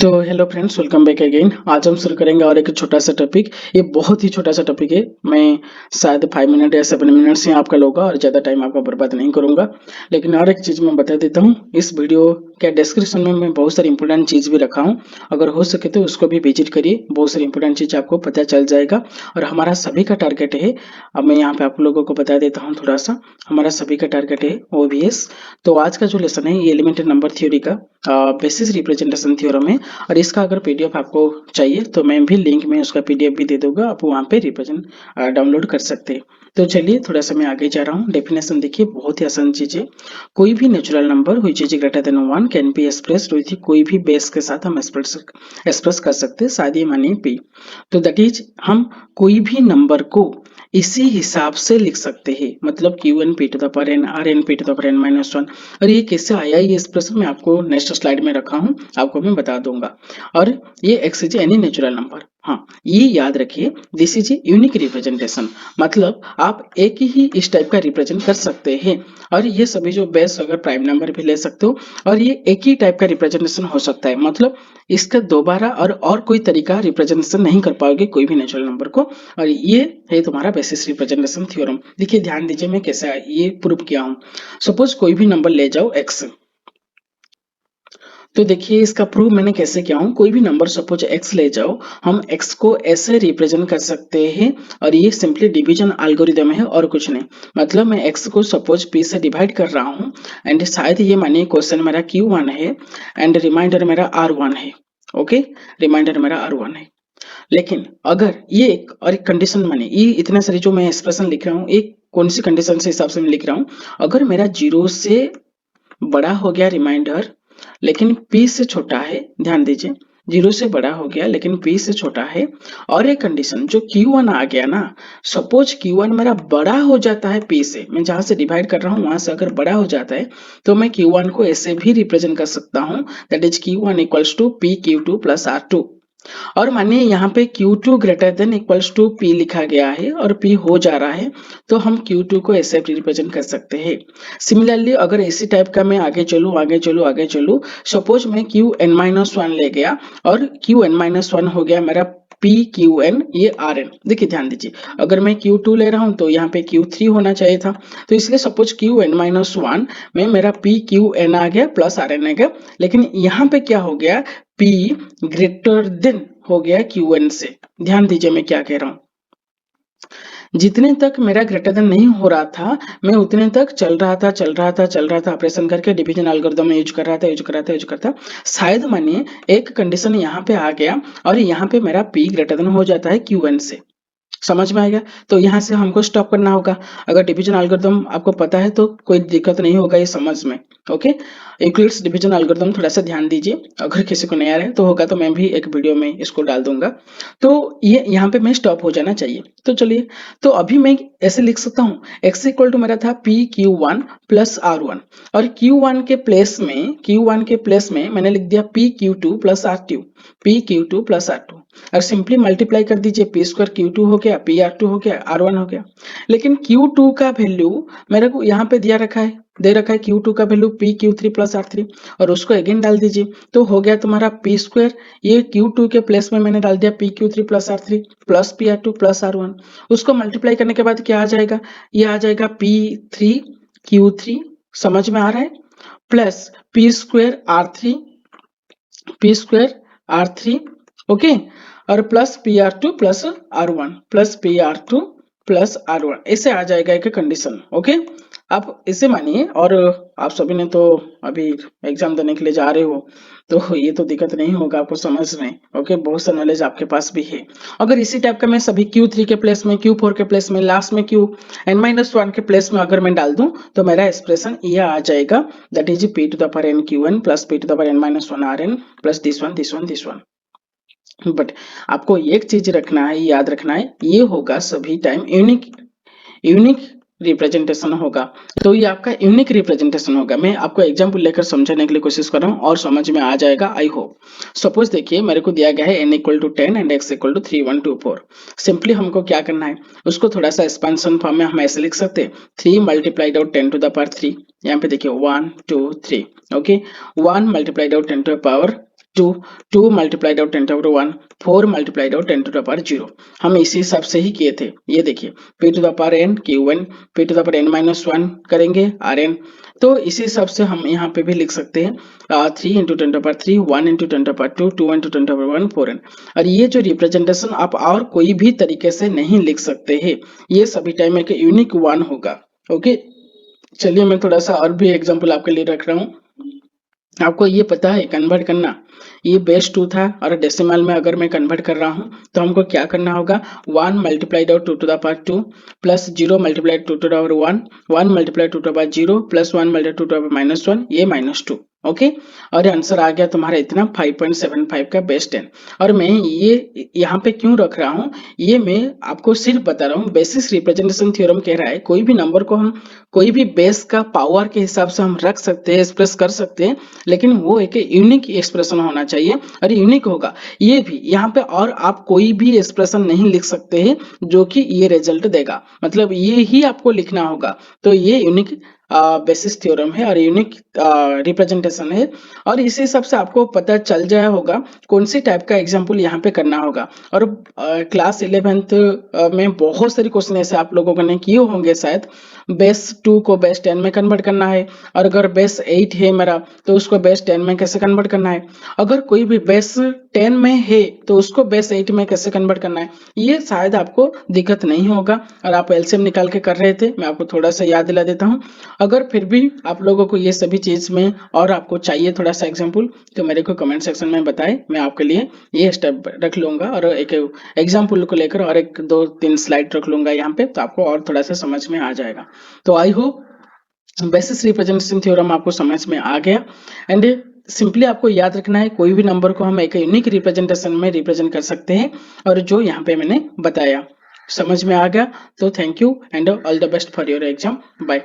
तो hello friends, welcome back again. आज हम शुरू करेंगे और एक छोटा सा टॉपिक। ये बहुत ही छोटा सा टॉपिक है। मैं शायद 5 मिनट या 7 मिनट से आपका लूँगा और ज़्यादा टाइम आपका बर्बाद नहीं करूँगा। लेकिन और एक चीज़ मैं बता देता हूँ, इस वीडियो के डिस्क्रिप्शन में मैं बहुत सारी इंपॉर्टेंट चीज़ भी रखा हूँ। अगर हो सके तो उसको भी विजिट करिए, बहुत सारी इंपॉर्टेंट चीज़ आपको पता चल जाएगा। और हमारा सभी का टारगेट है, अब मैं यहाँ पे आप लोगों को बता देता हूँ थोड़ा सा। हमारा सभी का टारगेट है OBS। तो आज का जो लेसन है ये एलिमेंट्री नंबर थ्योरी का बेसिस रिप्रेजेंटेशन थ्योरम है। और इसका अगर पीडीएफ आपको चाहिए तो मैं भी लिंक में उसका पीडीएफ भी दे दूंगा, आप वहाँ पे रिप्रेजेंट डाउनलोड कर सकते हैं। तो चलिए थोड़ा सा मैं आगे जा रहा हूँ। डेफिनेशन देखिए, बहुत ही आसान चीज है। कोई भी natural number which is greater than 1 can be expressed with कोई भी बेस के साथ हम एक्सप्रेस कर सकते हैं, शायद ये मानिए पी। तो दैट इज हम कोई भी नंबर को इसी हिसाब से लिख सकते हैं, मतलब Q N P to the power N R N P to the power N -1। और ये कैसे आया, ये एक्सप्रेशन मैं आपको नेक्स्ट स्लाइड में रखा हूँ, आपको मैं बता दूंगा। और ये x is any natural number. हाँ, ये याद रखिए, this is a unique representation, मतलब आप एक ही इस टाइप का रिप्रेजेंट कर सकते हैं। और ये सभी जो बेस अगर प्राइम नंबर भी ले सकते हो, और ये एक ही टाइप का रिप्रेजेंटेशन हो सकता है, मतलब इसका दोबारा और कोई तरीका रिप्रेजेंटेशन नहीं कर पाओगे कोई भी नेचुरल नंबर को। और ये है तुम्हारा बेसिस रिप्रेजेंटेशन थ्योरम। देखिए ध्यान दीजिए मैं कैसे ये प्रूव किया हूँ। सपोज कोई भी नंबर ले जाओ x, तो देखिए इसका प्रूव मैंने कैसे किया हूँ। कोई भी नंबर सपोज x ले जाओ, हम x को ऐसे रिप्रेजेंट कर सकते हैं, और ये सिंपली डिवीजन एल्गोरिदम है और कुछ नहीं। मतलब मैं x को सपोज p से डिवाइड कर रहा हूँ, एंड शायद ये मानिए क्वेश्चन मेरा q1 है एंड रिमाइंडर मेरा r1 है। ओके, रिमाइंडर मेरा r1 है। लेकिन अगर ये एक कंडीशन माने, ये इतने सारे जो मैं एक्सप्रेशन लिख रहा हूँ, एक कौन सी कंडीशन से हिसाब से मैं लिख रहा हूँ। अगर मेरा 0 से बड़ा हो गया रिमाइंडर लेकिन p से छोटा है, ध्यान दीजिए, 0 से बड़ा हो गया लेकिन p से छोटा है, और एक कंडीशन जो q1 आ गया ना, सपोज q1 मेरा बड़ा हो जाता है p से, मैं जहां से डिवाइड कर रहा हूं वहां से अगर बड़ा हो जाता है, तो मैं q1 को ऐसे भी रिप्रेजेंट कर सकता हूं, that is q1 equals to p q2 plus r2। और मानिए यहाँ पे Q2 greater than equals to P लिखा गया है और P हो जा रहा है, तो हम Q2 को ऐसे रिप्रेजेंट कर सकते हैं। सिमिलरली अगर इसी टाइप का मैं आगे चलूँ, सपोज मैं Qn-1 ले गया और Qn-1 हो गया मेरा PQN, ये Rn। देखिए ध्यान दीजिए, अगर मैं Q2 ले रहा हूं तो यहाँ पे Q3 होना चाहिए था, तो इसलिए सपोज Qn-1 में मेरा PQN आ गया प्लस Rn आ गया। लेकिन यहाँ पे क्या हो गया, P ग्रेटर देन हो गया Qn से। ध्यान दीजिए मैं क्या कह रहा हूँ, जितने तक मेरा ग्रेटर देन नहीं हो रहा था, मैं उतने तक चल रहा था ऑपरेशन करके, डिवीजन एल्गोरिथम यूज कर रहा था। शायद मानिए एक कंडीशन यहाँ पे आ गया और यहाँ पे मेरा P ग्रेटर देन हो जाता है Qn से। समझ में आएगा? तो यहाँ से हमको स्टॉप करना होगा। अगर डिवीजन एल्गोरिथम आपको पता है तो कोई दिक्कत नहीं होगा ये समझ में। ओके, यूक्लिड्स डिवीजन एल्गोरिथम थोड़ा सा ध्यान दीजिए, अगर किसी को नहीं आ रहा है तो होगा तो मैं भी एक वीडियो में इसको डाल दूंगा। तो ये यहाँ पे मैं स्टॉप हो जाना चाहिए। तो चलिए, तो अभी मैं ऐसे लिख सकता हूँ, x इक्वल टू मेरा था PQ1 प्लस R1, और Q1 के प्लेस में मैंने लिख दिया PQ2 प्लस R2, और सिंपली मल्टीप्लाई कर दीजिए, पी स्क्वायर Q2 हो गया, PR2 हो गया, R1 हो गया। लेकिन Q2 का वैल्यू मेरे को यहाँ पे दे रखा है Q2 का वैल्यू PQ3 प्लस R3, और उसको अगेन डाल दीजिए, तो हो गया तुम्हारा P स्क्वायर, ये Q2 के प्लेस में मैंने डाल दिया PQ3 plus R3 plus PR2 plus R1। उसको मल्टीप्लाई करने के बाद क्या आ जाएगा, ये आ जाएगा P3Q3, समझ में आ रहा है, plus P square R three, okay, और plus P R two plus R1, ऐसे आ जाएगा एक कंडीशन। ओके, आप इसे मानिए, और आप सभी ने तो अभी एग्जाम देने के लिए जा रहे हो, तो ये तो दिक्कत नहीं होगा आपको समझ में। ओके, बहुत सा नॉलेज आपके पास भी है। अगर इसी टाइप का मैं सभी Q3 के प्लेस में, Q4 के प्लेस में, लास्ट में Qn-1 के प्लेस में अगर मैं डाल दूं, तो मेरा एक्सप्रेशन ये आ जाएगा, that is P to the power n Qn plus P to the power n-1 Rn plus this one. But आपको एक चीज रखना है, याद रखना है, ये होगा सभी टाइम यूनिक रिप्रेजेंटेशन होगा। तो ये आपका यूनिक रिप्रेजेंटेशन होगा। मैं आपको एग्जांपल लेकर समझाने के लिए कोशिश कर रहा हूँ और समझ में आ जाएगा, आई होप। सपोज देखिए, मेरे को दिया गया है n equal to 10 and x equal to 3 1 2 4। Simply हमको क्या करना है, उसको थोड़ा सा एक्सपेंशन फॉर्म में हम ऐसे लिख सकते हैं, 3 multiplied out 10 to the power 3। यहाँ पे देखिए 1 2 3, okay, 1 multiplied out 10 to the power 2, 2 multiplied out 10 to the power 1, 4 multiplied out 10 to the power 0। हम इसी हिसाब से ही किए थे। ये देखिए p to the power n q1, p to the power n minus 1 करेंगे rn। तो इसी हिसाब से हम यहाँ पे भी लिख सकते हैं 3 into 10 to the power 3, 1 into 10 to the power 2, 2 into 10 to the power 1, 4n। और ये जो रिप्रेजेंटेशन आप और कोई भी तरीके से नहीं लिख सकते हैं, ये सभी टाइम एक यूनिक वन होगा। ओके, चलिए मैं थोड़ा सा और भी एग्जांपल आपके लिए रख रहा हूँ। आपको ये पता है कन्वर्ट करना, ये बेस 2 था और डेसिमल में अगर मैं कन्वर्ट कर रहा हूँ तो हमको क्या करना होगा, 1 multiplied out 2 to the power 2 plus 0 multiplied 2 to the power 1, 1 multiplied 2 to the power 0 plus 1 multiplied 2 to the power minus 1, ये माइनस 2। ओके, और आंसर आ गया तुम्हारा इतना 5.75 का बेस 10। और मैं ये यहाँ पे क्यों रख रहा हूँ, ये मैं आपको सिर्फ बता रहा हूँ, बेसिस रिप्रेजेंटेशन थ्योरम कह रहा है कोई भी नंबर को हम कोई भी बेस का पावर के हिसाब से हम रख सकते हैं, एक्सप्रेस कर सकते हैं, लेकिन वो एक यूनिक एक्सप्रेशन होना चाहिए और यूनिक होगा ये भी। यहाँ पे और आप कोई भी एक्सप्रेशन नहीं लिख सकते हैं जो कि ये रिजल्ट देगा, मतलब ये ही आपको लिखना होगा। तो ये यूनिक बेसिस थ्योरम है और यूनिक रिप्रेजेंटेशन है, और इस हिसाब से आपको पता चल जाया होगा कौन सी टाइप का एग्जाम्पल यहाँ पे करना होगा। और क्लास 11th में बहुत सारे क्वेश्चन ऐसे आप लोगों ने किए होंगे शायद, बेस 2 को बेस 10 में कन्वर्ट करना है, और अगर बेस 8 है मेरा तो उसको बेस 10 में कैसे कन्वर्ट करना है, अगर कोई भी बेस 10 में है तो उसको बेस 8 में कैसे कन्वर्ट करना है, ये शायद आपको दिक्कत नहीं होगा। और आप एलसीएम निकाल के कर रहे थे, मैं आपको थोड़ा सा याद दिला देता हूँ। अगर फिर भी आप लोगों को ये सभी चीज में और आपको चाहिए थोड़ा सा एग्जाम्पल, तो मेरे को कमेंट सेक्शन में बताएं, मैं आपके लिए ये स्टेप रख लूंगा और एक एग्जाम्पल को लेकर और एक 2-3 स्लाइड रख लूंगा यहाँ पे, तो आपको और थोड़ा सा समझ में आ जाएगा। तो I hope basis representation theorem आपको समझ में आ गया। एंड सिंपली आपको याद रखना है कोई भी नंबर को हम एक यूनिक रिप्रेजेंटेशन में रिप्रेजेंट कर सकते हैं, और जो यहाँ पे मैंने बताया समझ में आ गया। तो thank you and all the best for your exam. Bye.